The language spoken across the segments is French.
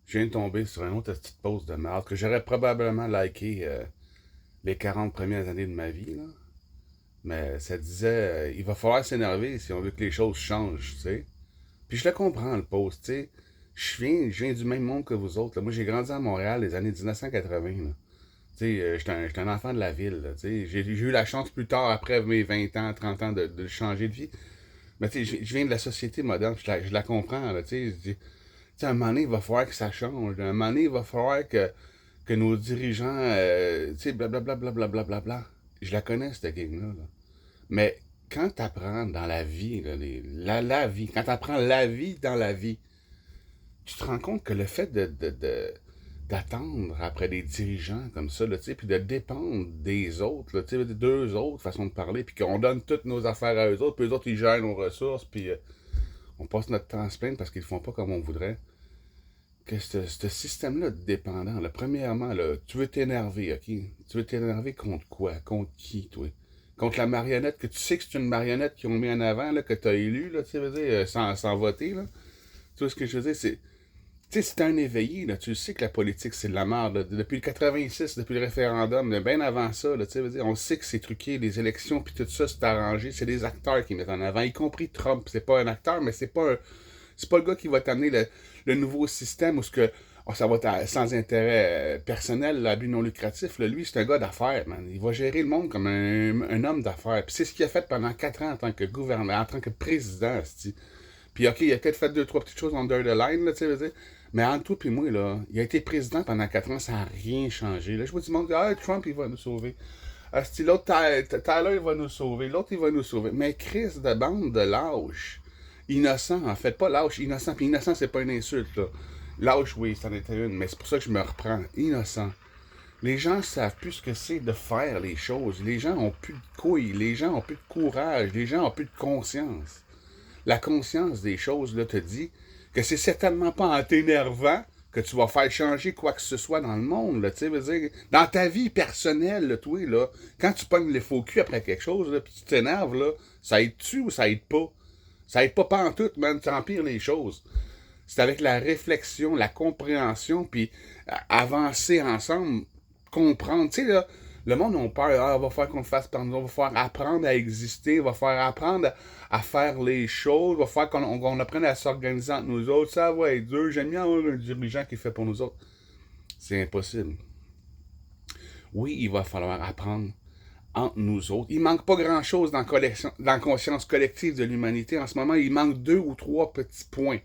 Je viens de tomber sur une autre petite pause de merde que j'aurais probablement liké les 40 premières années de ma vie, là. Mais ça disait, il va falloir s'énerver si on veut que les choses changent, tu sais. Puis je le comprends, le post, tu sais. Je viens du même monde que vous autres, là. Moi, j'ai grandi à Montréal les années 1980, là. Tu sais, j'étais un enfant de la ville, là, tu sais. J'ai eu la chance plus tard, après mes 20 ans, 30 ans, de changer de vie. Mais tu sais, je viens de la société moderne, je la comprends, là, tu sais. Tu sais, à un moment donné, il va falloir que ça change. À un moment donné, il va falloir que nos dirigeants, tu sais, blablabla, blablabla, bla. Je la connais, cette game-là. Là. Mais quand tu apprends dans la vie, là, la vie, quand tu apprends la vie dans la vie, tu te rends compte que le fait d'attendre après des dirigeants comme ça, là, puis de dépendre des autres, là, deux autres façons de parler, puis qu'on donne toutes nos affaires à eux autres, puis eux autres, ils gèrent nos ressources, puis on passe notre temps à se plaindre parce qu'ils ne font pas comme on voudrait. Que ce système-là de dépendant, là, premièrement, là, tu veux t'énerver, OK? Tu veux t'énerver contre quoi? Contre qui, toi? Contre la marionnette, que tu sais que c'est une marionnette qu'ils ont mis en avant, là, que tu as élu, là, tu sais, veux dire, sans voter, là. Tu vois ce que je veux dire? C'est, tu sais, si t'es un éveillé, là, tu sais que la politique, c'est de la merde. Là. Depuis le 86, depuis le référendum, là, bien avant ça, là, tu sais, veux dire, on sait que c'est truqué, les élections, puis tout ça, c'est arrangé. C'est des acteurs qui mettent en avant, y compris Trump. C'est pas un acteur, mais c'est pas le gars qui va t'amener le nouveau système où ce que ça va être sans intérêt personnel, l'abus non lucratif. Là. Lui, c'est un gars d'affaires, man. Il va gérer le monde comme un homme d'affaires. Puis c'est ce qu'il a fait pendant 4 ans en tant que gouverneur, en tant que président. C'ti. Puis OK, il a peut-être fait deux, trois petites choses under the line, là, tu sais, veux dire. Mais entre toi et moi, là, il a été président pendant 4 ans, ça n'a rien changé. Là, je vois du monde dire, ah, Trump, il va nous sauver. L'autre, Tyler, il va nous sauver. L'autre, il va nous sauver. Mais Chris de bande de lâche. Innocent, en fait, pas lâche, innocent. Puis innocent, c'est pas une insulte, là. Lâche, oui, c'en était une, mais c'est pour ça que je me reprends. Innocent. Les gens savent plus ce que c'est de faire les choses. Les gens ont plus de couilles. Les gens ont plus de courage. Les gens ont plus de conscience. La conscience des choses, là, te dit que c'est certainement pas en t'énervant que tu vas faire changer quoi que ce soit dans le monde, là, tu sais, veux dire, dans ta vie personnelle, là, toi, là, quand tu pognes les faux culs après quelque chose, là, puis tu t'énerves, là, ça aide-tu ou ça aide pas? Ça aide pas pantoute, man, tu empires les choses. C'est avec la réflexion, la compréhension, puis avancer ensemble, comprendre. Tu sais, là, le monde a peur. Ah, va falloir qu'on le fasse par nous. On va falloir apprendre à exister. On va falloir apprendre à faire les choses. Va falloir qu'on apprenne à s'organiser entre nous autres. Ça va être dur. J'aime bien avoir un dirigeant qui fait pour nous autres. C'est impossible. Oui, il va falloir apprendre entre nous autres. Il manque pas grand-chose dans la conscience collective de l'humanité. En ce moment, il manque deux ou trois petits points.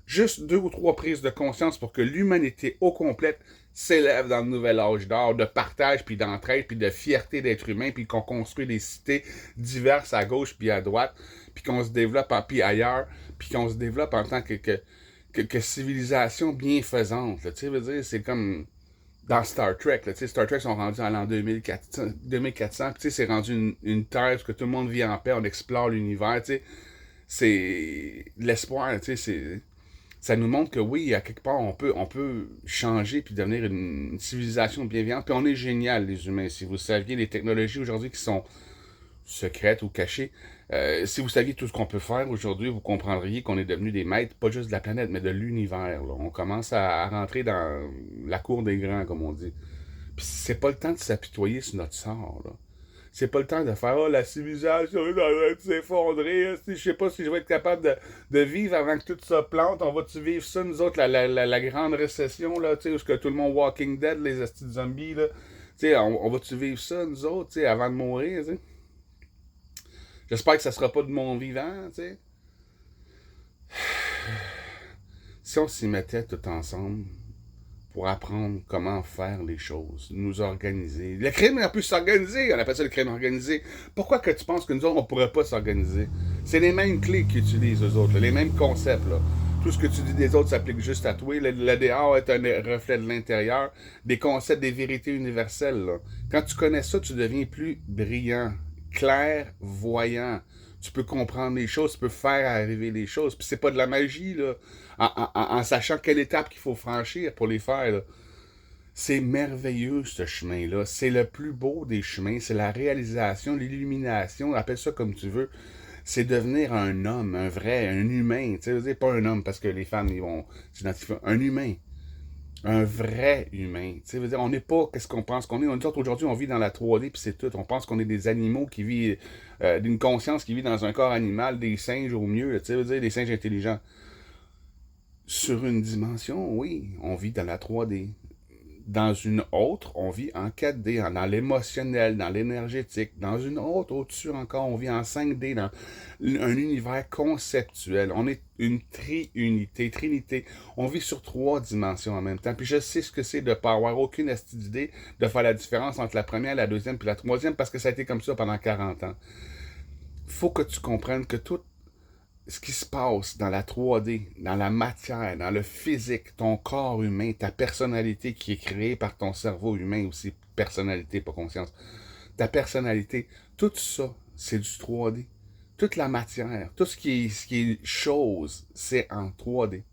Juste deux ou trois prises de conscience pour que l'humanité au complète s'élève dans le nouvel âge d'or de partage, puis d'entraide, puis de fierté d'être humain, puis qu'on construit des cités diverses à gauche puis à droite, puis qu'on se développe puis ailleurs, puis qu'on se développe en tant que civilisation bienfaisante. Tu sais, veux dire, c'est comme dans Star Trek. Là, Star Trek sont rendus à l'an 2400, puis c'est rendu une terre où tout le monde vit en paix, on explore l'univers. C'est l'espoir, ça nous montre que oui, à quelque part, on peut changer puis devenir une civilisation bienveillante. Puis on est génial, les humains. Si vous saviez les technologies aujourd'hui qui sont secrètes ou cachées, si vous saviez tout ce qu'on peut faire aujourd'hui, vous comprendriez qu'on est devenu des maîtres, pas juste de la planète, mais de l'univers. Là. On commence à rentrer dans la cour des grands, comme on dit. Puis c'est pas le temps de s'apitoyer sur notre sort. Là. C'est pas le temps de faire oh, la civilisation est en train de s'effondrer. Je sais pas si je vais être capable de vivre avant que tout ça plante. On va-tu vivre ça, nous autres, la grande récession, là, où que tout le monde Walking Dead, les astis zombies, là. On va-tu vivre ça, nous autres, avant de mourir, t'sais? J'espère que ça sera pas de mon vivant, t'sais. Si on s'y mettait tout ensemble, pour apprendre comment faire les choses, nous organiser. Le crime, on peut s'organiser, on appelle ça le crime organisé. Pourquoi que tu penses que nous autres, on ne pourrait pas s'organiser? C'est les mêmes clés qu'ils utilisent, eux autres, là, les mêmes concepts. Là. Tout ce que tu dis des autres s'applique juste à toi. Le dehors est un reflet de l'intérieur. Des concepts, des vérités universelles. Là. Quand tu connais ça, tu deviens plus brillant, clair, voyant. Tu peux comprendre les choses, tu peux faire arriver les choses. Puis c'est pas de la magie, là, en sachant quelle étape qu'il faut franchir pour les faire. Là. C'est merveilleux, ce chemin-là. C'est le plus beau des chemins. C'est la réalisation, l'illumination, appelle ça comme tu veux. C'est devenir un homme, un vrai, un humain. Tu sais, pas un homme parce que les femmes, ils vont s'identifier. Un humain. Un vrai humain. Tu sais, veut dire, on n'est pas qu'est-ce qu'on pense qu'on est. Nous autres, aujourd'hui, on vit dans la 3D, puis c'est tout. On pense qu'on est des animaux qui vivent, d'une conscience qui vit dans un corps animal, des singes au mieux, tu sais, veut dire, des singes intelligents. Sur une dimension, oui, on vit dans la 3D. Dans une autre, on vit en 4D, dans l'émotionnel, dans l'énergétique. Dans une autre, au-dessus encore, on vit en 5D, dans un univers conceptuel. On est une trinité. On vit sur 3 dimensions en même temps. Puis je sais ce que c'est de ne pas avoir aucune idée de faire la différence entre la première, la deuxième puis la troisième parce que ça a été comme ça pendant 40 ans. Faut que tu comprennes que tout ce qui se passe dans la 3D, dans la matière, dans le physique, ton corps humain, ta personnalité qui est créée par ton cerveau humain aussi, personnalité, pas conscience, ta personnalité, tout ça, c'est du 3D. Toute la matière, tout ce qui est chose, c'est en 3D.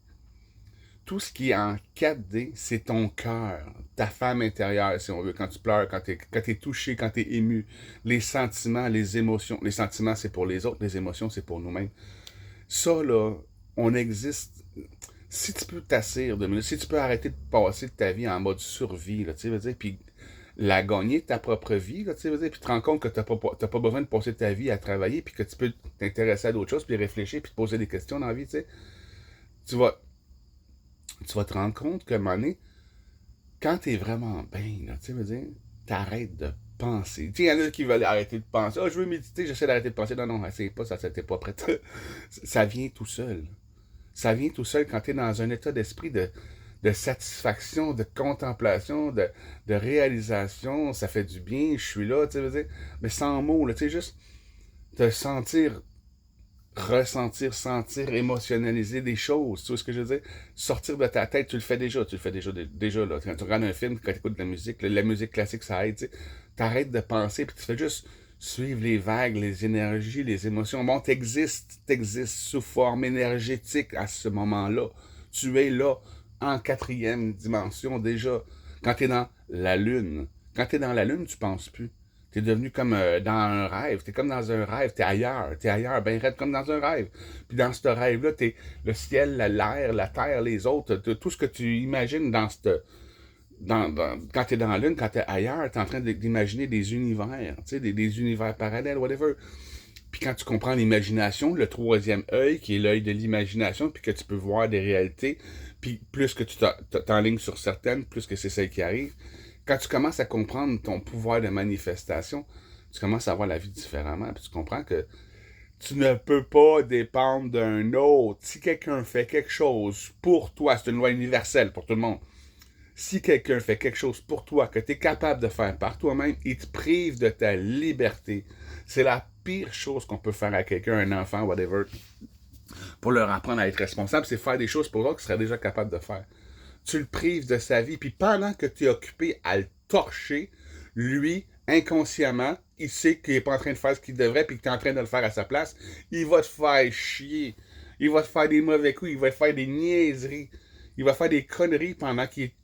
Tout ce qui est en 4D, c'est ton cœur, ta femme intérieure, si on veut, quand tu pleures, quand tu es touché, quand tu es ému, les sentiments, les émotions. Les sentiments, c'est pour les autres, les émotions, c'est pour nous-mêmes. Ça, là, on existe. Si tu peux t'asseoir 2 minutes, si tu peux arrêter de passer de ta vie en mode survie, là, tu sais, veux dire, puis la gagner ta propre vie, là, tu sais, veux dire, puis te rends compte que t'as pas besoin de passer ta vie à travailler, puis que tu peux t'intéresser à d'autres choses, puis réfléchir, puis te poser des questions dans la vie, tu sais, tu vas, tu vas te rendre compte que, à un moment donné, quand t'es vraiment bien, là, tu sais, veux dire, t'arrêtes de penser. Tu sais, il y en a qui veulent arrêter de penser. Ah, oh, je veux méditer, j'essaie d'arrêter de penser. Non, non, essaye pas, ça, t'es pas prêt. Ça vient tout seul. Ça vient tout seul quand tu es dans un état d'esprit de satisfaction, de contemplation, de réalisation. Ça fait du bien, je suis là, tu sais, mais sans mots, là, tu sais, juste te sentir, ressentir, sentir, émotionnaliser des choses. Tu vois ce que je veux dire? Sortir de ta tête, tu le fais déjà là. Quand tu regardes un film, quand tu écoutes de la musique classique, ça aide, tu sais. T'arrêtes de penser, puis tu fais juste suivre les vagues, les énergies, les émotions. Bon, t'existes sous forme énergétique à ce moment-là. Tu es là, en 4e dimension déjà. Quand tu es dans la lune. Quand tu es dans la lune, tu penses plus. T'es devenu comme dans un rêve. T'es comme dans un rêve. T'es ailleurs. T'es ailleurs, ben raide comme dans un rêve. Puis dans ce rêve-là, t'es le ciel, l'air, la terre, les autres, tout ce que tu imagines quand tu es dans la Lune, quand tu es ailleurs, tu es en train d'imaginer des univers, tu sais, des univers parallèles, whatever. Puis quand tu comprends l'imagination, le 3e œil, qui est l'œil de l'imagination, puis que tu peux voir des réalités, puis plus que tu t'enlignes sur certaines, plus que c'est celles qui arrivent, quand tu commences à comprendre ton pouvoir de manifestation, tu commences à voir la vie différemment, puis tu comprends que tu ne peux pas dépendre d'un autre. Si quelqu'un fait quelque chose pour toi, c'est une loi universelle pour tout le monde. Si quelqu'un fait quelque chose pour toi que tu es capable de faire par toi-même, il te prive de ta liberté. C'est la pire chose qu'on peut faire à quelqu'un, un enfant, whatever, pour leur apprendre à être responsable, c'est faire des choses pour eux qu'il serait déjà capable de faire. Tu le prives de sa vie, puis pendant que tu es occupé à le torcher, lui, inconsciemment, il sait qu'il n'est pas en train de faire ce qu'il devrait, puis que tu es en train de le faire à sa place, il va te faire chier. Il va te faire des mauvais coups, il va te faire des niaiseries. Il va faire des conneries pendant qu'il est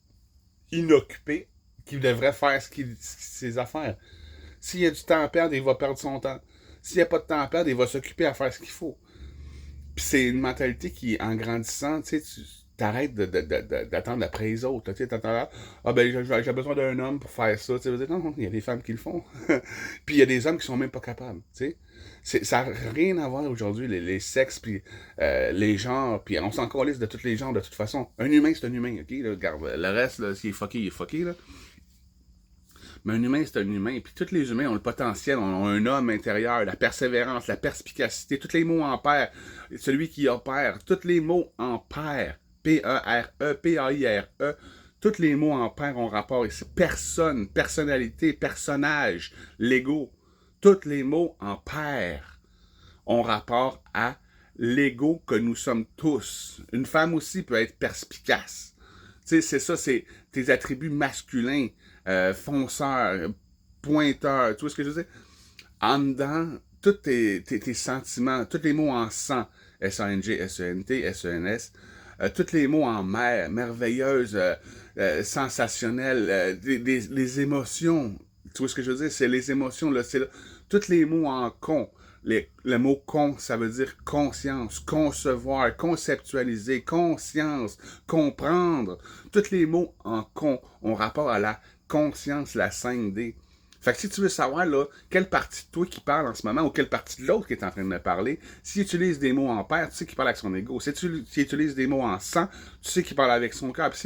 inoccupé, qui devrait faire ses affaires. S'il y a du temps à perdre, il va perdre son temps. S'il n'y a pas de temps à perdre, il va s'occuper à faire ce qu'il faut. Puis c'est une mentalité qui, en grandissant, tu sais, tu t'arrêtes d'attendre après les autres. Tu sais, t'attends là, ah ben j'ai besoin d'un homme pour faire ça. Tu sais, non, non, il y a des femmes qui le font. Puis il y a des hommes qui sont même pas capables. Tu sais. Ça n'a rien à voir aujourd'hui, les sexes, puis les genres, puis on s'en calisse de tous les genres de toute façon. Un humain, c'est un humain, ok? Là, regarde, le reste, là, s'il est fucké, il est fucké, là. Mais un humain, c'est un humain. Puis tous les humains ont le potentiel, ont un homme intérieur, la persévérance, la perspicacité, tous les mots en paire. Celui qui opère, tous les mots en paire. P-E-R-E, P-A-I-R-E. Tous les mots en paire ont rapport ici. Personne, personnalité, personnage, l'ego. Tous les mots en paire ont rapport à l'ego que nous sommes tous. Une femme aussi peut être perspicace. Tu sais, c'est ça, c'est tes attributs masculins, fonceur, pointeur, tu vois ce que je veux dire? En dedans, tous tes sentiments, tous les mots en sang, S-A-N-G, S-E-N-T, S-E-N-S, tous les mots en mer, merveilleuse, sensationnelle, les émotions, tu vois ce que je veux dire? C'est les émotions, là, c'est là, tous les mots en con, Le mot con, ça veut dire conscience, concevoir, conceptualiser, conscience, comprendre. Tous les mots en con ont rapport à la conscience, la 5D. Fait que si tu veux savoir là, quelle partie de toi qui parle en ce moment ou quelle partie de l'autre qui est en train de me parler, s'il utilise des mots en paire, tu sais qu'il parle avec son ego. Si tu utilises des mots en sang, tu sais qu'il parle avec son cœur. Puis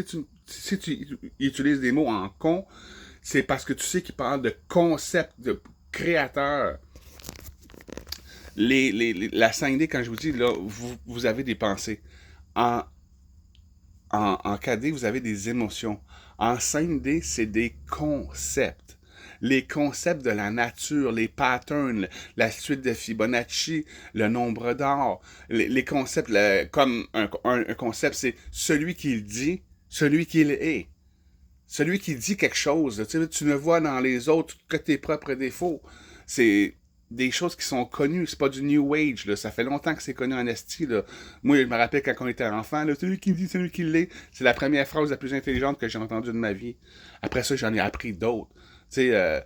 si tu utilises des mots en con, c'est parce que tu sais qu'il parle de concept, de créateur. La 5D, quand je vous dis, là, vous avez des pensées. En, en 4D, vous avez des émotions. En 5D, c'est des concepts. Les concepts de la nature, les patterns, la suite de Fibonacci, le nombre d'or, les concepts, comme un concept, c'est celui qui le dit, celui qui est. Celui qui dit quelque chose, tu ne vois dans les autres que tes propres défauts. C'est des choses qui sont connues, c'est pas du New Age, là. Ça fait longtemps que c'est connu en esti, là. Moi, je me rappelle quand on était enfant, là, celui qui me dit, celui qui l'est, c'est la première phrase la plus intelligente que j'ai entendue de ma vie. Après ça, j'en ai appris d'autres. Tu sais,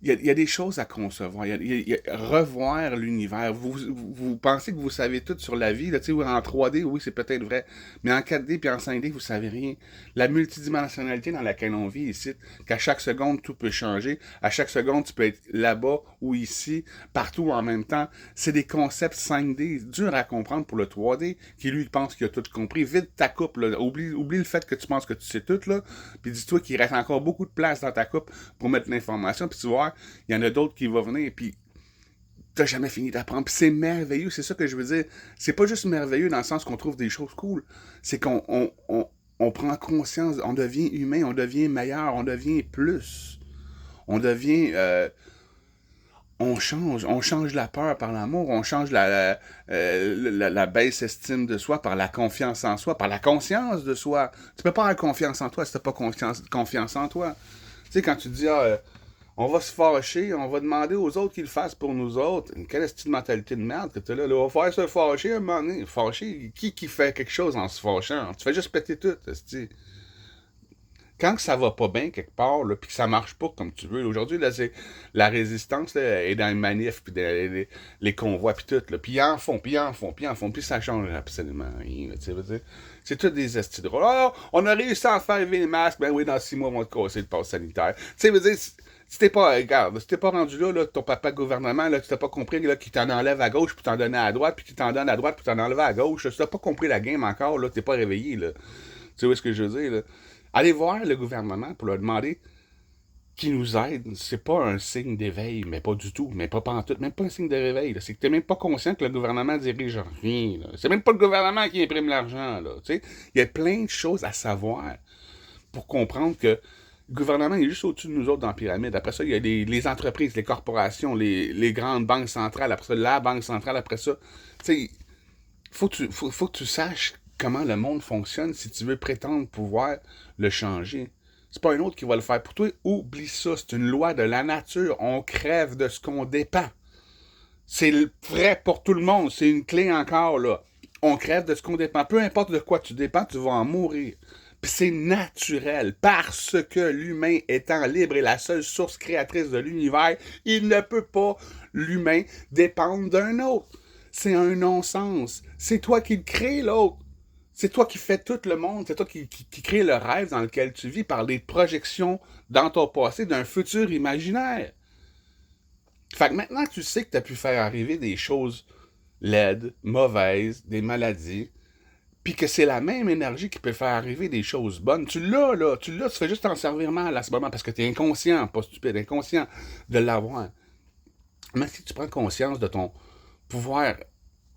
il y a des choses à concevoir. Revoir l'univers. Vous pensez que vous savez tout sur la vie. Là, en 3D, oui, c'est peut-être vrai. Mais en 4D puis en 5D, vous savez rien. La multidimensionnalité dans laquelle on vit ici, qu'à chaque seconde, tout peut changer. À chaque seconde, tu peux être là-bas ou ici, partout en même temps. C'est des concepts 5D durs à comprendre pour le 3D, qui lui pense qu'il a tout compris. Vide ta coupe. Là. Oublie le fait que tu penses que tu sais tout. Là. Puis dis-toi qu'il reste encore beaucoup de place dans ta coupe pour mettre l'information. Puis tu vois, il y en a d'autres qui vont venir, puis t'as jamais fini d'apprendre. Puis c'est merveilleux, c'est ça que je veux dire. C'est pas juste merveilleux dans le sens qu'on trouve des choses cool, c'est qu'on prend conscience, on devient humain, on devient meilleur, on devient plus. On devient... on change la peur par l'amour, on change la baisse estime de soi par la confiance en soi, par la conscience de soi. Tu peux pas avoir confiance en toi si t'as pas confiance en toi. Tu sais, quand tu dis, on va se fâcher, on va demander aux autres qu'ils le fassent pour nous autres. Quelle est cette mentalité de merde que t'as là? On va faire se fâcher à un moment donné. Fâcher, qui fait quelque chose en se fâchant? Tu fais juste péter tout, esti. Quand ça va pas bien quelque part, là, puis que ça marche pas comme tu veux, aujourd'hui, là, c'est la résistance là, est dans les manifs, puis dans les convois, puis tout, là, puis ils en font, puis ils en font, puis ils en font, puis ça change absolument rien, tu sais, c'est tout des estis drôles. Oh, on a réussi à faire lever les masques, ben oui, dans 6 mois, on va te casser le pass sanitaire. Tu sais, veux dire, si t'es pas, regarde, si t'es pas rendu là, ton papa gouvernement, là, tu t'as pas compris là, qu'il t'en enlève à gauche, puis t'en donne à droite, puis qu'il t'en donne à droite, puis t'en enlève à gauche, si t'as pas compris la game encore, là, t'es pas réveillé, là. Tu vois ce que je veux dire, là? Allez voir le gouvernement pour leur demander qu'ils nous aident. C'est pas un signe d'éveil, mais pas du tout, mais pas pantoute, même pas un signe de réveil. C'est que t'es même pas conscient que le gouvernement dirige rien. Là. C'est même pas le gouvernement qui imprime l'argent. Là, il y a plein de choses à savoir pour comprendre que le gouvernement est juste au-dessus de nous autres dans la pyramide. Après ça, il y a les entreprises, les corporations, les grandes banques centrales. Après ça, la banque centrale. Après ça, faut que tu saches comment le monde fonctionne si tu veux prétendre pouvoir le changer. C'est pas un autre qui va le faire pour toi. Oublie ça, c'est une loi de la nature. On crève de ce qu'on dépend. C'est vrai pour tout le monde. C'est une clé encore, là. On crève de ce qu'on dépend. Peu importe de quoi tu dépends, tu vas en mourir. Puis c'est naturel, parce que l'humain étant libre et la seule source créatrice de l'univers, il ne peut pas, l'humain, dépendre d'un autre. C'est un non-sens. C'est toi qui le crée, l'autre. C'est toi qui fais tout le monde. C'est toi qui crée le rêve dans lequel tu vis par des projections dans ton passé d'un futur imaginaire. Fait que maintenant que tu sais que tu as pu faire arriver des choses laides, mauvaises, des maladies, puis que c'est la même énergie qui peut faire arriver des choses bonnes, tu l'as, là, tu fais juste t'en servir mal à ce moment parce que tu es inconscient, pas stupide, inconscient de l'avoir. Mais si tu prends conscience de ton pouvoir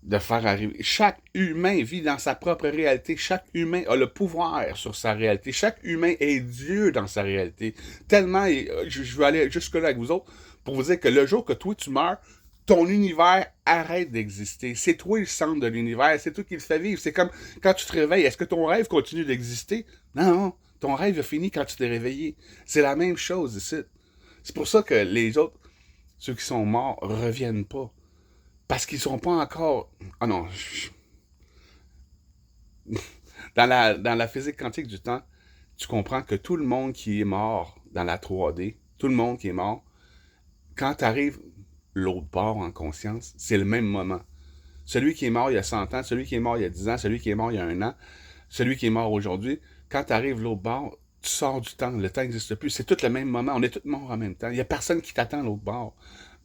de faire arriver. Chaque humain vit dans sa propre réalité. Chaque humain a le pouvoir sur sa réalité. Chaque humain est Dieu dans sa réalité. Tellement, je veux aller jusque-là avec vous autres pour vous dire que le jour que toi tu meurs, ton univers arrête d'exister. C'est toi le centre de l'univers. C'est toi qui le fais vivre. C'est comme quand tu te réveilles. Est-ce que ton rêve continue d'exister? Non. Ton rêve a fini quand tu t'es réveillé. C'est la même chose ici. C'est pour ça que les autres, ceux qui sont morts, reviennent pas. Parce qu'ils sont pas encore... Ah non. Dans la physique quantique du temps, tu comprends que tout le monde qui est mort dans la 3D, tout le monde qui est mort, quand tu arrives l'autre bord en conscience, c'est le même moment. Celui qui est mort il y a 100 ans, celui qui est mort il y a 10 ans, celui qui est mort il y a 1 an, celui qui est mort aujourd'hui, quand tu arrives l'autre bord, tu sors du temps, le temps n'existe plus, c'est tout le même moment, on est tous morts en même temps, il n'y a personne qui t'attend l'autre bord.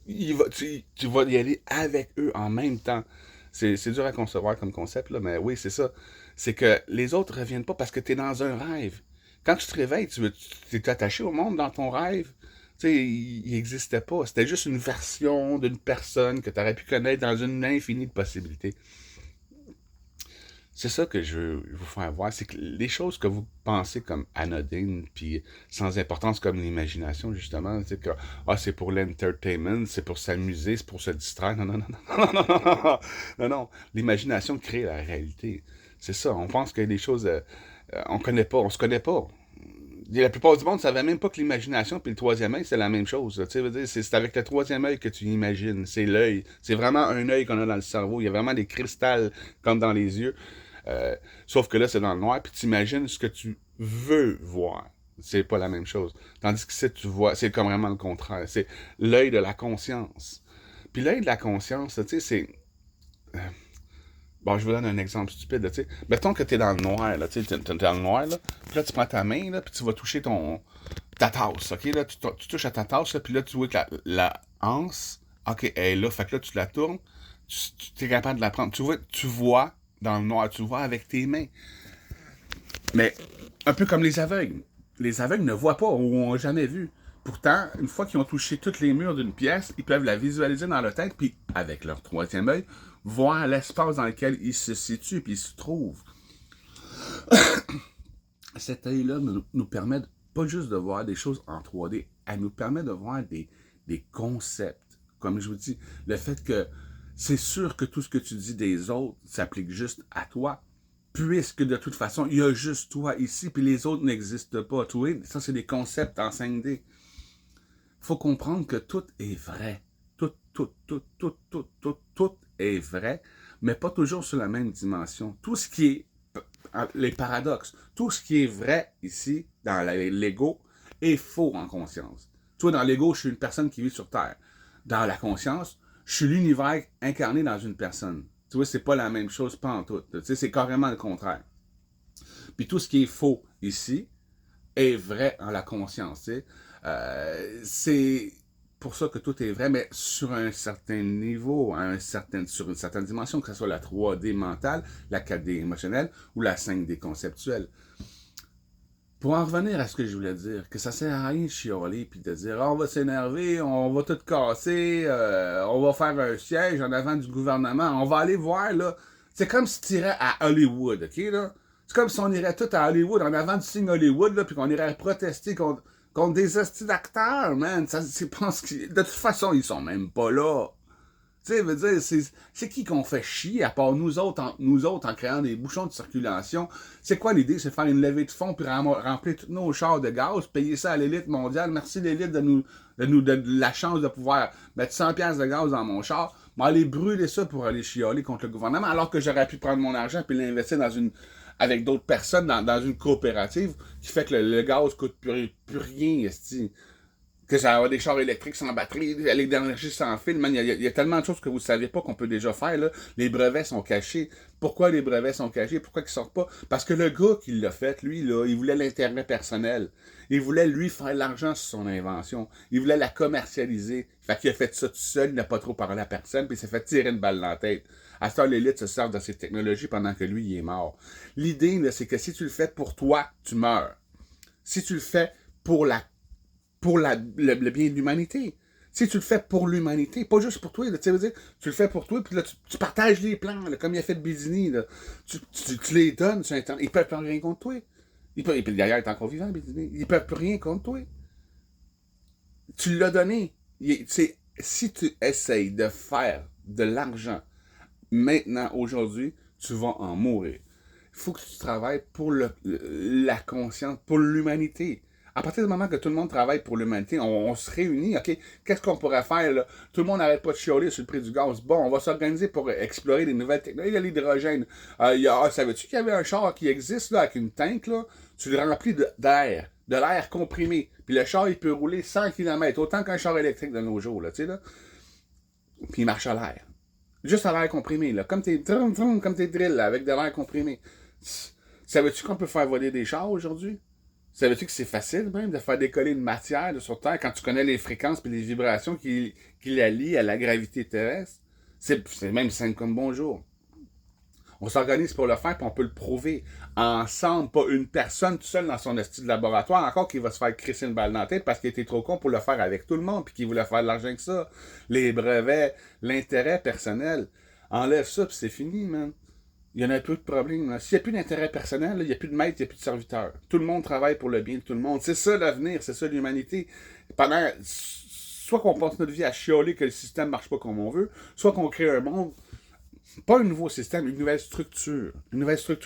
Tu vas y aller avec eux en même temps. C'est dur à concevoir comme concept, là, mais oui, c'est ça. C'est que les autres ne reviennent pas parce que tu es dans un rêve. Quand tu te réveilles, tu es attaché au monde dans ton rêve. Tu sais, il n'existait pas. C'était juste une version d'une personne que tu aurais pu connaître dans une infinie de possibilités. C'est ça que je veux vous faire voir, c'est que les choses que vous pensez comme anodines, puis sans importance comme l'imagination, justement, c'est que ah, c'est pour l'entertainment, c'est pour s'amuser, c'est pour se distraire. Non, non, non, non, non, non, non, non, non, non, non. L'imagination crée la réalité. C'est ça, on pense qu'il y a des choses, on connaît pas, on se connaît pas. La plupart du monde ne savait même pas que l'imagination puis le troisième œil, c'est la même chose. Tu sais, veux dire, c'est avec le troisième œil que tu imagines. C'est l'œil. C'est vraiment un œil qu'on a dans le cerveau. Il y a vraiment des cristals comme dans les yeux. Euh, Sauf que là, c'est dans le noir, puis tu imagines ce que tu veux voir. C'est pas la même chose. Tandis que si tu vois, c'est comme vraiment le contraire. C'est l'œil de la conscience. Puis l'œil de la conscience, tu sais, c'est. euh, Bon, je vous donne un exemple stupide, là, tu sais. Mettons que t'es dans le noir, là, tu sais, t'es dans le noir, là. Puis là, tu prends ta main, là, puis tu vas toucher ta tasse, OK? Là, tu touches à ta tasse, là, puis là, tu vois que la anse, OK, elle est là. Fait que là, tu la tournes, tu es capable de la prendre. Tu vois dans le noir, tu vois avec tes mains. Mais un peu comme les aveugles. Les aveugles ne voient pas ou n'ont jamais vu. Pourtant, une fois qu'ils ont touché tous les murs d'une pièce, ils peuvent la visualiser dans leur tête, puis avec leur troisième œil, voir l'espace dans lequel ils se situent, puis ils se trouvent. Cet œil-là nous permet pas juste de voir des choses en 3D, elle nous permet de voir des concepts. Comme je vous dis, le fait que c'est sûr que tout ce que tu dis des autres s'applique juste à toi, puisque de toute façon, il y a juste toi ici, puis les autres n'existent pas. Tu vois, ça, c'est des concepts en 5D. Il faut comprendre que tout est vrai. Tout est vrai, mais pas toujours sur la même dimension. Tout ce qui est les paradoxes, tout ce qui est vrai ici, dans l'ego, est faux en conscience. Toi, dans l'ego, je suis une personne qui vit sur Terre. Dans la conscience, je suis l'univers incarné dans une personne. Tu vois, c'est pas la même chose, pas en tout. Tu sais, c'est carrément le contraire. Puis tout ce qui est faux ici est vrai en la conscience. Tu sais. C'est pour ça que tout est vrai, mais sur un certain niveau, sur une certaine dimension, que ce soit la 3D mentale, la 4D émotionnelle ou la 5D conceptuelle. Pour en revenir à ce que je voulais dire, que ça sert à rien de chialer puis de dire oh, on va s'énerver, on va tout casser, on va faire un siège en avant du gouvernement, on va aller voir là. C'est comme si tu irais à Hollywood, ok là? C'est comme si on irait tout à Hollywood en avant du signe Hollywood là, puis qu'on irait protester contre des hosties d'acteurs, man. De toute façon, ils sont même pas là. Tu sais, veut dire, c'est qui qu'on fait chier, à part nous autres, en créant des bouchons de circulation? C'est quoi l'idée? C'est faire une levée de fonds puis remplir tous nos chars de gaz, payer ça à l'élite mondiale. Merci l'élite de la chance de pouvoir mettre 100$ de gaz dans mon char. Aller brûler ça pour aller chialer contre le gouvernement, alors que j'aurais pu prendre mon argent puis l'investir avec d'autres personnes dans une coopérative qui fait que le gaz coûte plus rien, esti. Que ça va des chars électriques sans batterie, l'énergie sans fil, man, il y a tellement de choses que vous ne savez pas qu'on peut déjà faire, là. Les brevets sont cachés. Pourquoi les brevets sont cachés? Pourquoi ils sortent pas? Parce que le gars qui l'a fait, lui, là, il voulait l'intérêt personnel. Il voulait, lui, faire de l'argent sur son invention. Il voulait la commercialiser. Fait qu'il a fait ça tout seul, il n'a pas trop parlé à personne, puis il s'est fait tirer une balle dans la tête. À ce temps, l'élite se sert de ces technologies pendant que lui, il est mort. L'idée, là, c'est que si tu le fais pour toi, tu meurs. Si tu le fais pour le bien de l'humanité. Si tu le fais pour l'humanité, pas juste pour toi, là, tu le fais pour toi, puis là, tu partages les plans, là, comme il a fait Bézini, là. Tu les donnes sur Internet. Ils peuvent plus rien contre toi. Et puis d'ailleurs, il est encore vivant, Bézini. Ils peuvent plus rien contre toi. Tu l'as donné. Si tu essayes de faire de l'argent maintenant, aujourd'hui, tu vas en mourir. Il faut que tu travailles pour la conscience, pour l'humanité. À partir du moment que tout le monde travaille pour l'humanité, on se réunit, OK? Qu'est-ce qu'on pourrait faire, là? Tout le monde n'arrête pas de chialer sur le prix du gaz. Bon, on va s'organiser pour explorer des nouvelles technologies. Il y a l'hydrogène. Savais-tu qu'il y avait un char qui existe, là, avec une tank, là? Tu le remplis d'air, de l'air comprimé. Puis le char, il peut rouler 100 km, autant qu'un char électrique de nos jours, là, tu sais, là. puis il marche à l'air. Juste à l'air comprimé, là. Comme comme tes drills, là, avec de l'air comprimé. Savais-tu qu'on peut faire voler des chars aujourd'hui? Savais-tu que c'est facile même de faire décoller une matière là, sur Terre quand tu connais les fréquences et les vibrations qui la lient à la gravité terrestre? C'est même simple comme bonjour. On s'organise pour le faire, puis on peut le prouver ensemble, pas une personne tout seul dans son esti de laboratoire, encore qui va se faire crisser une balle dans la tête parce qu'il était trop con pour le faire avec tout le monde, puis qu'il voulait faire de l'argent que ça. Les brevets, l'intérêt personnel. Enlève ça, puis c'est fini, man. Il y en a peu de problèmes. S'il n'y a plus d'intérêt personnel, il n'y a plus de maître, il n'y a plus de serviteur. Tout le monde travaille pour le bien de tout le monde. C'est ça l'avenir, c'est ça l'humanité. Soit qu'on passe notre vie à chialer que le système ne marche pas comme on veut, soit qu'on crée un monde, pas un nouveau système, une nouvelle structure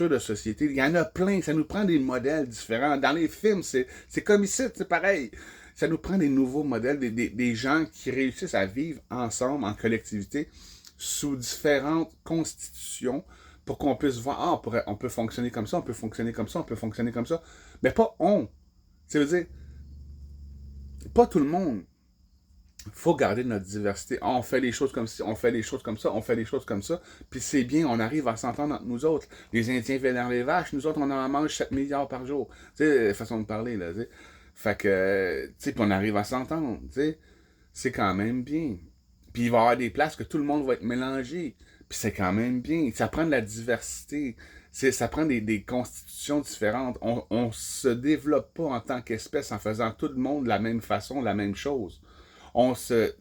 de société. Il y en a plein, ça nous prend des modèles différents. Dans les films, c'est comme ici, c'est pareil. Ça nous prend des nouveaux modèles, des gens qui réussissent à vivre ensemble, en collectivité, sous différentes constitutions, pour qu'on puisse voir, on peut fonctionner comme ça, on peut fonctionner comme ça, on peut fonctionner comme ça. Mais pas on. Ça veut dire, pas tout le monde. Il faut garder notre diversité. On fait les choses comme ci, on fait les choses comme ça, on fait les choses comme ça. Puis c'est bien, on arrive à s'entendre entre nous autres. Les Indiens vénèrent les vaches, nous autres, on en mange 7 milliards par jour. Tu sais, façon de parler, là, tu sais. Fait que, tu sais, puis on arrive à s'entendre, tu sais. C'est quand même bien. Puis il va y avoir des places que tout le monde va être mélangé. Puis c'est quand même bien. Ça prend de la diversité. Ça prend des constitutions différentes. On se développe pas en tant qu'espèce en faisant tout le monde de la même façon, la même chose. On se,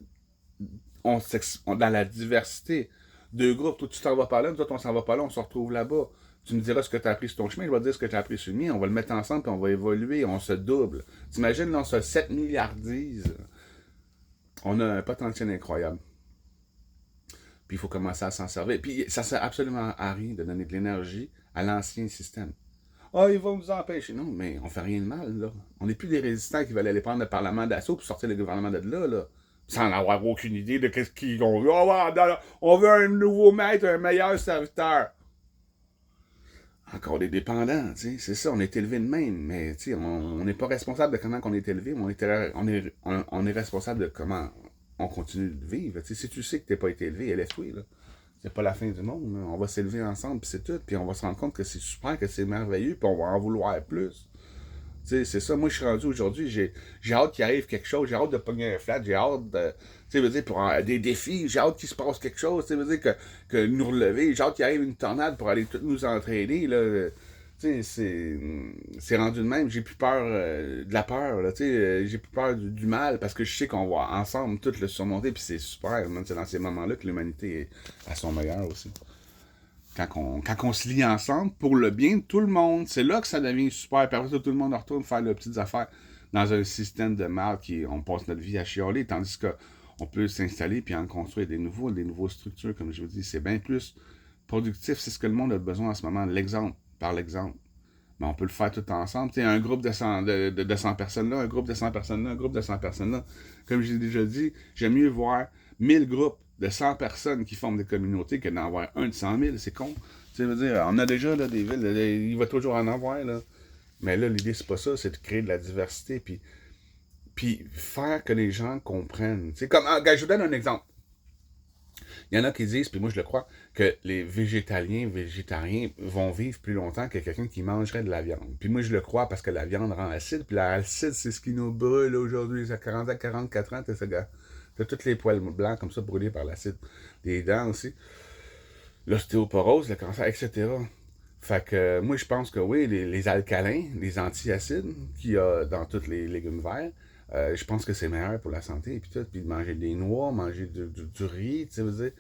dans la diversité. Deux groupes, toi tu t'en vas par là, nous autres on s'en va pas là, on se retrouve là-bas. Tu me diras ce que tu as appris sur ton chemin, je vais te dire ce que tu as appris sur le mien, on va le mettre ensemble, puis on va évoluer, on se double. T'imagines, là, on se 7 milliardise. On a un potentiel incroyable. Puis il faut commencer à s'en servir. Puis ça sert absolument à rien de donner de l'énergie à l'ancien système. Ah, ils vont nous empêcher. Non, mais on fait rien de mal, là. On n'est plus des résistants qui veulent aller prendre le Parlement d'assaut pour sortir le gouvernement de là, là. Sans avoir aucune idée de qu'est-ce qu'ils veut. On veut un nouveau maître, un meilleur serviteur. Encore des dépendants, tu sais. C'est ça, on est élevé de même. Mais, tu sais, on n'est pas responsable de comment on est élevé, mais on est responsable de comment on continue de vivre. Tu sais, si tu sais que t'es pas été élevé, élève-toi, là. C'est pas la fin du monde. Là. On va s'élever ensemble, puis c'est tout. Puis on va se rendre compte que c'est super, que c'est merveilleux, puis on va en vouloir plus. Tu sais, c'est ça. Moi, je suis rendu aujourd'hui, j'ai hâte qu'il arrive quelque chose. J'ai hâte de pogner un flat. J'ai hâte de. Tu sais, veux dire, pour des défis. J'ai hâte qu'il se passe quelque chose. Tu sais, veut dire que nous relever. J'ai hâte qu'il arrive une tornade pour aller tous nous entraîner. Là. Tu sais, c'est rendu de même. J'ai plus peur de la peur. Là, tu sais, j'ai plus peur du mal parce que je sais qu'on va ensemble tout le surmonter. Puis c'est super. C'est dans ces moments-là que l'humanité est à son meilleur aussi. Quand on se lie ensemble pour le bien de tout le monde, c'est là que ça devient super. Puis après ça, tout le monde retourne faire leurs petites affaires dans un système de mal qui on passe notre vie à chialer, tandis qu'on peut s'installer puis en construire des nouvelles structures, comme je vous dis, c'est bien plus productif. C'est ce que le monde a besoin en ce moment, l'exemple, par l'exemple. Mais on peut le faire tout ensemble. Tu sais, un groupe de 100 personnes là, un groupe de 100 personnes là, un groupe de 100 personnes là. Comme j'ai déjà dit, j'aime mieux voir 1000 groupes de 100 personnes qui forment des communautés que d'en avoir un de 100 000. C'est con. Tu sais, veux dire, on a déjà là, des villes, il va toujours en avoir. Là. Mais là, l'idée, c'est pas ça, c'est de créer de la diversité. Puis faire que les gens comprennent. Tu sais, comme, je vous donne un exemple. Il y en a qui disent, puis moi je le crois, que les végétariens vont vivre plus longtemps que quelqu'un qui mangerait de la viande. Puis moi je le crois parce que la viande rend acide, puis l'acide c'est ce qui nous brûle aujourd'hui. Ça 40 à 44 ans, t'as tous les poils blancs comme ça brûlés par l'acide. Les dents aussi. L'ostéoporose, le cancer, etc. Fait que moi je pense que oui, les alcalins, les antiacides qu'il y a dans tous les légumes verts, je pense que c'est meilleur pour la santé et puis tout. Puis de manger des noix, manger du riz, tu sais, veux dire,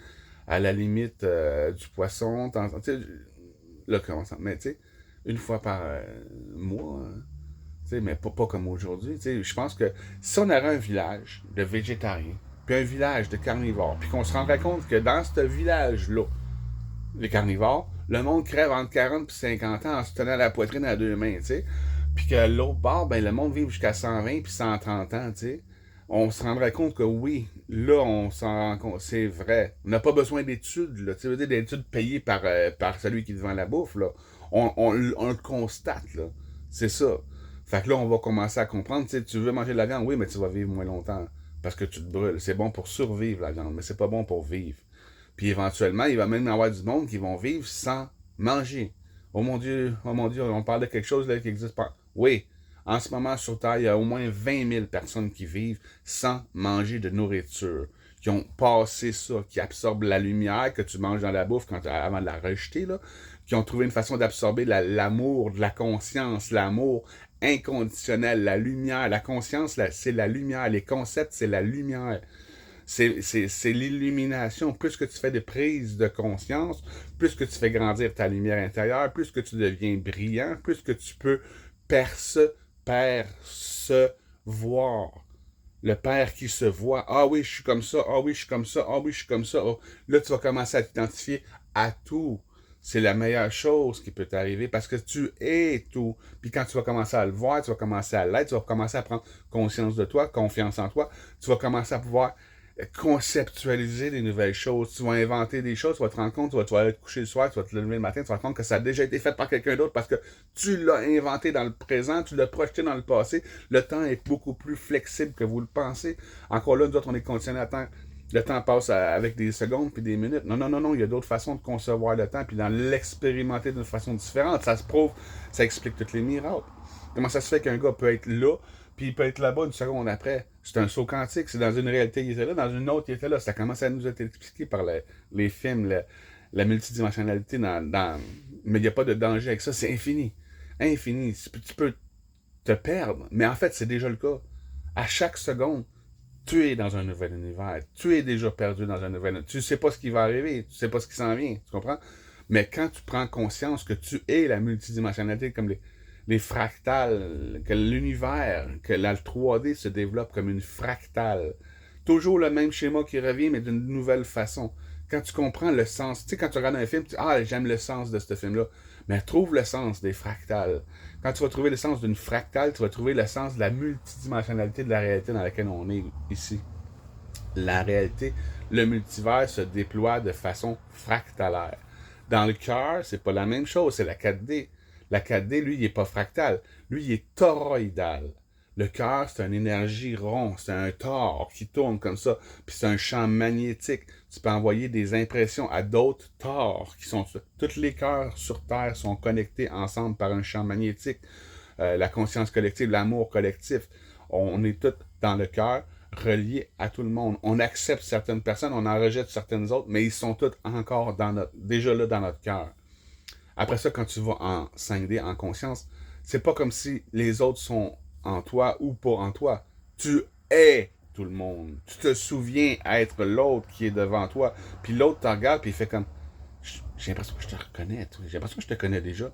à la limite du poisson, tu sais, là, mais tu sais, une fois par mois, tu sais, mais pas comme aujourd'hui. Tu sais, je pense que si on avait un village de végétariens, puis un village de carnivores, puis qu'on se rendrait compte que dans ce village-là, les carnivores, le monde crève entre 40 et 50 ans en se tenant la poitrine à deux mains, tu sais. Puis que l'autre bord, ben, le monde vit jusqu'à 120 puis 130 ans, tu sais. On se rendrait compte que oui, là, on s'en rend compte, c'est vrai. On n'a pas besoin d'études, là. Tu sais, d'études payées par celui qui te vend la bouffe, là. On le constate, là. C'est ça. Fait que là, on va commencer à comprendre, tu sais, tu veux manger de la viande, oui, mais tu vas vivre moins longtemps. parce que tu te brûles. C'est bon pour survivre, la viande, mais c'est pas bon pour vivre. Puis éventuellement, il va même y avoir du monde qui vont vivre sans manger. Oh mon Dieu, on parle de quelque chose là, qui n'existe pas. Oui, en ce moment sur Terre, il y a au moins 20 000 personnes qui vivent sans manger de nourriture, qui ont passé ça, qui absorbent la lumière que tu manges dans la bouffe avant de la rejeter, là, qui ont trouvé une façon d'absorber l'amour, de la conscience, l'amour inconditionnel, la lumière. La conscience, c'est la lumière. Les concepts, c'est la lumière. C'est l'illumination. Plus que tu fais des prises de conscience, plus que tu fais grandir ta lumière intérieure, plus que tu deviens brillant, plus que tu peux percevoir. Le Père qui se voit. Ah oui, je suis comme ça. Ah oui, je suis comme ça. Ah oui, je suis comme ça. Oh. Là, tu vas commencer à t'identifier à tout. C'est la meilleure chose qui peut t'arriver parce que tu es tout. Puis quand tu vas commencer à le voir, tu vas commencer à l'être, tu vas commencer à prendre conscience de toi, confiance en toi. Tu vas commencer à pouvoir conceptualiser des nouvelles choses. Tu vas inventer des choses, tu vas te rendre compte, tu vas aller te coucher le soir, tu vas te lever le matin, tu vas te rendre compte que ça a déjà été fait par quelqu'un d'autre parce que tu l'as inventé dans le présent, tu l'as projeté dans le passé. Le temps est beaucoup plus flexible que vous le pensez. Encore là, nous autres, on est conditionné à temps. Le temps passe avec des secondes puis des minutes. Non, non, non, non, il y a d'autres façons de concevoir le temps puis dans l'expérimenter d'une façon différente. Ça se prouve, ça explique tous les miracles. Comment ça se fait qu'un gars peut être là, puis il peut être là-bas une seconde après? C'est un saut quantique. C'est dans une réalité, il était là, dans une autre, il était là. Ça commence à nous être expliqué par les films, la multidimensionnalité mais il n'y a pas de danger avec ça. C'est infini. Infini. Tu peux te perdre, mais en fait, c'est déjà le cas. À chaque seconde, tu es dans un nouvel univers. Tu es déjà perdu dans un nouvel univers. Tu ne sais pas ce qui va arriver. Tu ne sais pas ce qui s'en vient. Tu comprends? Mais quand tu prends conscience que tu es la multidimensionnalité, comme les fractales, que l'univers, que la 3D se développe comme une fractale. Toujours le même schéma qui revient, mais d'une nouvelle façon. Quand tu comprends le sens, tu sais, quand tu regardes un film, tu dis, ah, j'aime le sens de ce film-là. Mais trouve le sens des fractales. Quand tu vas trouver le sens d'une fractale, tu vas trouver le sens de la multidimensionnalité de la réalité dans laquelle on est ici. La réalité, le multivers se déploie de façon fractalaire. Dans le cœur, c'est pas la même chose, c'est la 4D. La 4D, lui, il n'est pas fractal. Lui, il est toroïdal. Le cœur, c'est une énergie ronde, c'est un tor qui tourne comme ça, puis c'est un champ magnétique. Tu peux envoyer des impressions à d'autres tors qui sont... Tous les cœurs sur Terre sont connectés ensemble par un champ magnétique. La conscience collective, l'amour collectif. On est tous dans le cœur, reliés à tout le monde. On accepte certaines personnes, on en rejette certaines autres, mais ils sont tous encore déjà là dans notre cœur. Après ça, quand tu vas en 5D, en conscience, c'est pas comme si les autres sont en toi ou pas en toi. Tu es tout le monde. Tu te souviens être l'autre qui est devant toi. Puis l'autre te regarde puis il fait comme j'ai l'impression que je te reconnais. J'ai l'impression que je te connais déjà.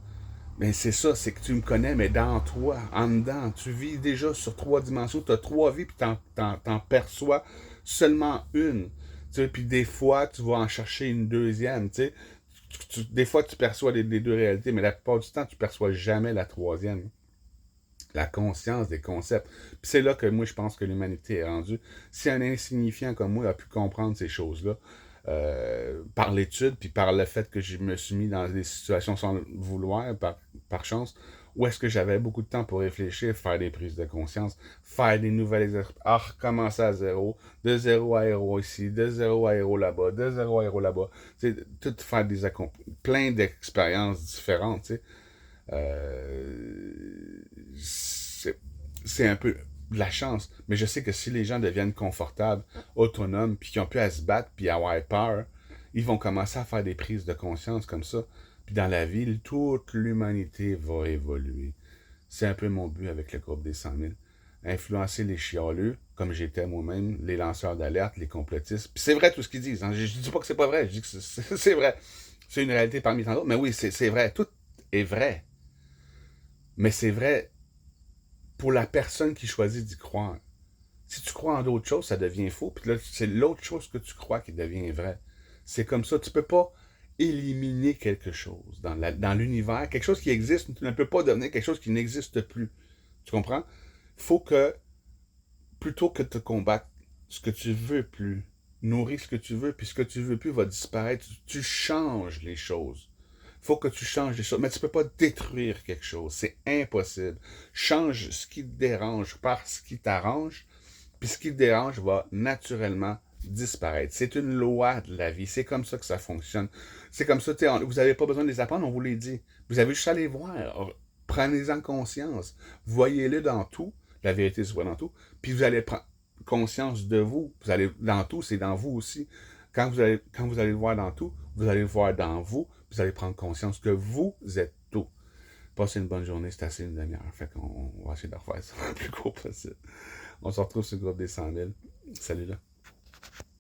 Mais c'est ça, c'est que tu me connais, mais dans toi, en dedans. Tu vis déjà sur 3 dimensions. Tu as 3 vies puis t'en perçois seulement une. Tu sais, puis des fois, tu vas en chercher une deuxième. Tu sais. Des fois, tu perçois les deux réalités, mais la plupart du temps, tu perçois jamais la troisième. La conscience des concepts. Puis c'est là que moi, je pense que l'humanité est rendue. Si un insignifiant comme moi a pu comprendre ces choses-là, par l'étude, puis par le fait que je me suis mis dans des situations sans le vouloir, par chance, où est-ce que j'avais beaucoup de temps pour réfléchir, faire des prises de conscience, faire des nouvelles exercices, recommencer à zéro, de zéro à héros ici, de zéro à héros là-bas, de zéro à héros là-bas, tout faire plein d'expériences différentes, tu sais. C'est un peu de la chance. Mais je sais que si les gens deviennent confortables, autonomes, puis qu'ils ont plus à se battre, puis à avoir peur, ils vont commencer à faire des prises de conscience comme ça. Puis dans la ville, toute l'humanité va évoluer. C'est un peu mon but avec le groupe des 100 000. Influencer les chialeux, comme j'étais moi-même, les lanceurs d'alerte, les complotistes. Puis c'est vrai tout ce qu'ils disent. Hein. Je dis pas que c'est pas vrai, je dis que c'est vrai. C'est une réalité parmi tant d'autres. Mais oui, c'est vrai. Tout est vrai. Mais c'est vrai pour la personne qui choisit d'y croire. Si tu crois en d'autres choses, ça devient faux. Puis là, c'est l'autre chose que tu crois qui devient vrai. C'est comme ça. Tu ne peux pas éliminer quelque chose dans l'univers. Quelque chose qui existe ne peut pas devenir quelque chose qui n'existe plus. Tu comprends? Il faut que, plutôt que de te combattre, ce que tu veux plus, nourrir ce que tu veux, puis ce que tu veux plus va disparaître. Tu changes les choses. Il faut que tu changes les choses. Mais tu ne peux pas détruire quelque chose. C'est impossible. Change ce qui te dérange par ce qui t'arrange. Puis ce qui te dérange va naturellement disparaître. C'est une loi de la vie. C'est comme ça que ça fonctionne. C'est comme ça, vous n'avez pas besoin de les apprendre, on vous les dit. Vous avez juste à les voir. Prenez-en conscience. Voyez-le dans tout. La vérité se voit dans tout. Puis vous allez prendre conscience de vous. Vous allez dans tout, c'est dans vous aussi. Quand vous allez le voir dans tout, vous allez le voir dans vous. Vous allez prendre conscience que vous êtes tout. Passez une bonne journée, c'est assez une demi-heure. Fait qu'on va essayer de refaire ça le plus court possible. On se retrouve sur le groupe des 100 000. Salut là.